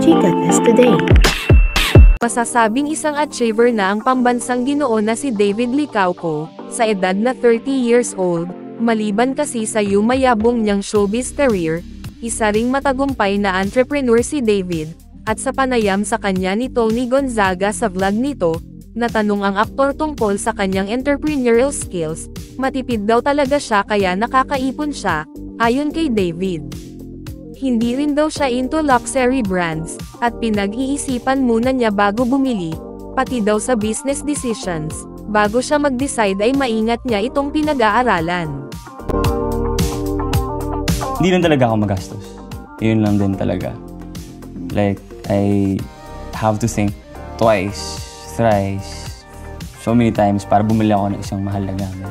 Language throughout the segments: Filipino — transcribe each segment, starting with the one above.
Chika Test Today. Masasabing isang achiever na ang pambansang Ginoo na si David Licauco, sa edad na 30 years old, maliban kasi sa yumayabong niyang showbiz career, isa ring matagumpay na entrepreneur si David, at sa panayam sa kanya ni Tony Gonzaga sa vlog nito, natanong ang aktor tungkol sa kanyang entrepreneurial skills, matipid daw talaga siya kaya nakakaipon siya, ayon kay David. Hindi rin daw siya into luxury brands, at pinag-iisipan muna niya bago bumili, pati daw sa business decisions, bago siya mag-decide ay maingat niya itong pinag-aaralan. Hindi lang talaga ako magastos. Yun lang din talaga. Like, I have to think twice, thrice, so many times para bumili ako ng isang mahal na gamit.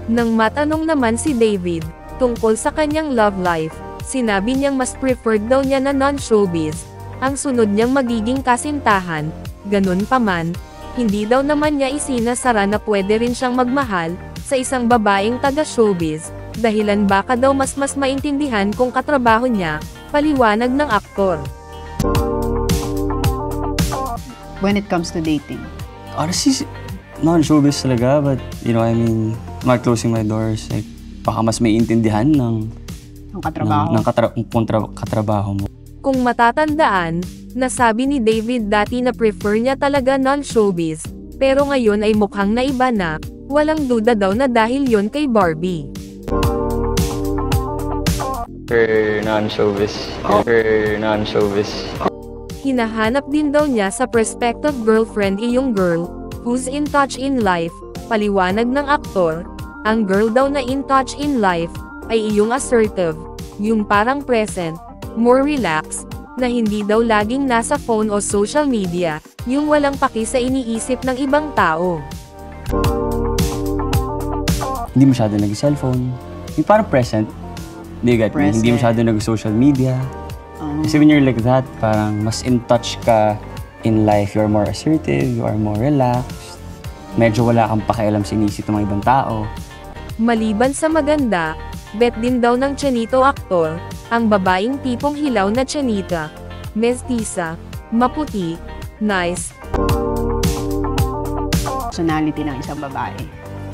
Nang matanong naman si David, tungkol sa kanyang love life, sinabi niyang mas preferred daw niya na non-showbiz, ang sunod niyang magiging kasintahan, ganun pa man, hindi daw naman niya isinasara na pwede rin siyang magmahal, sa isang babaeng taga-showbiz, dahilan baka daw mas maintindihan kung katrabaho niya, paliwanag ng aktor. When it comes to dating? Honestly, non-showbiz talaga, but you know, I mean, not closing my doors, like, baka mas maiintindihan ng katrabaho mo. Kung matatandaan, nasabi ni David dati na prefer niya talaga non-showbiz, pero ngayon ay mukhang naiba na, walang duda daw na dahil yon kay Barbie. Non-showbiz. Hinahanap din daw niya sa prospective girlfriend iyong girl, who's in touch in life, paliwanag ng aktor. Ang girl daw na in touch in life, ay iyong assertive, yung parang present, more relaxed, na hindi daw laging nasa phone o social media, yung walang paki sa iniisip ng ibang tao. Hindi masyado nag-cellphone, yung parang present, hindi masyado nag-social media. Kasi when you're like that, parang mas in touch ka in life, you're more assertive, you are more relaxed, medyo wala kang pakialam sa inisip ng mga ibang tao. Maliban sa maganda, bet din daw ng Chanito aktor, ang babaeng tipong hilaw na Chanita, mestiza, maputi, nice. Personality ng isang babae.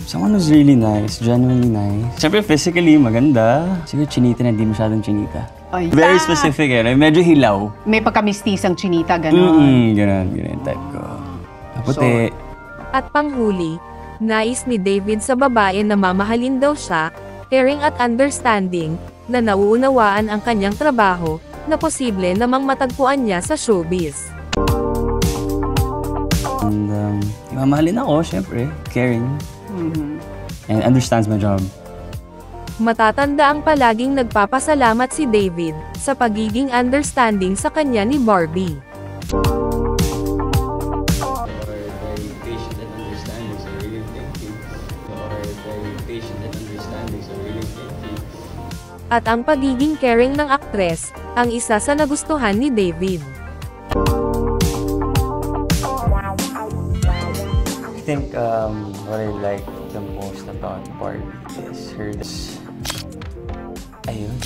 Someone who's really nice, genuinely nice. Siyempre physically maganda. Siguro Chinita na hindi masyadong Chinita. Ay, very specific eh, medyo hilaw. May pagkamistisang Chinita, gano'n. Ganun type ko. Maputi. At panghuli, nais ni David sa babae na mamahalin daw siya, caring at understanding, na nauunawaan ang kanyang trabaho, na posible namang matagpuan niya sa showbiz. And mamahalin ako, syempre, caring. And understands my job. Matatanda ang palaging nagpapasalamat si David, sa pagiging understanding sa kanya ni Barbie. At ang pagiging caring ng aktres, ang isa sa nagustuhan ni David. I think what I like the most about Barbie is her... Ayun.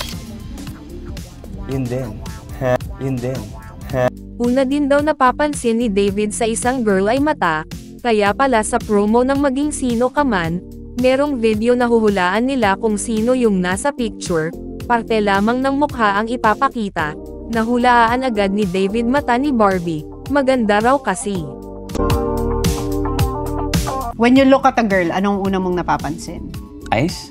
Yun din. Yun din. Una din daw napapansin ni David sa isang girl ay mata, kaya pala sa promo ng Maging Sino Ka Man, merong video na huhulaan nila kung sino yung nasa picture, parte lamang ng mukha ang ipapakita, nahulaan agad ni David mata ni Barbie, maganda raw kasi. When you look at a girl, anong una mong napapansin? Eyes?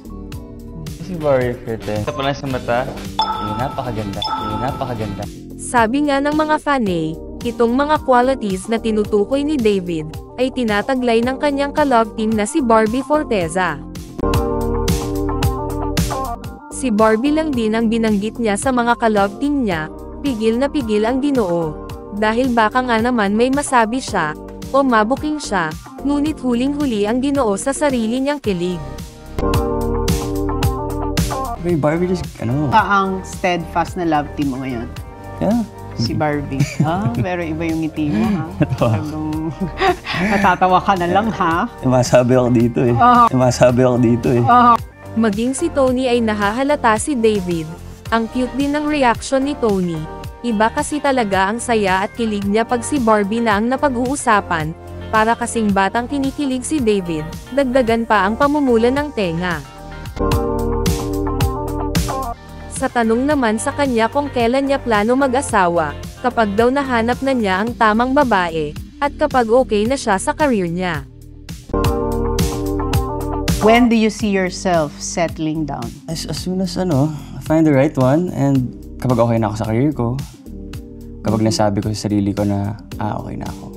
Si Barbie Curtin. Ito pala sa mata, yung napakaganda. Sabi nga ng mga fanay, itong mga qualities na tinutukoy ni David, ay tinataglay ng kanyang ka-love team na si Barbie Forteza. Si Barbie lang din ang binanggit niya sa mga ka-love team niya, pigil na pigil ang Ginoo. Dahil baka nga naman may masabi siya, o mabuking siya, ngunit huling-huli ang Ginoo sa sarili niyang kilig. Wait, Barbie just, Ang steadfast na love team mo ngayon? Yeah. Si Barbie. Pero iba yung ngiti mo, ha? Natatawa ka na lang, ha? Masabi ako dito eh. Maging si Tony ay nahahalata si David. Ang cute din ng reaction ni Tony. Iba kasi talaga ang saya at kilig niya pag si Barbie na ang napag-uusapan, para kasing batang kinikilig si David, dagdagan pa ang pamumula ng tenga. Sa tanong naman sa kanya kung kailan niya plano mag-asawa, kapag daw nahanap na niya ang tamang babae, at kapag okay na siya sa career niya. When do you see yourself settling down? As soon as find the right one, and kapag okay na ako sa career ko, kapag nasabi ko sa sarili ko na, okay na ako.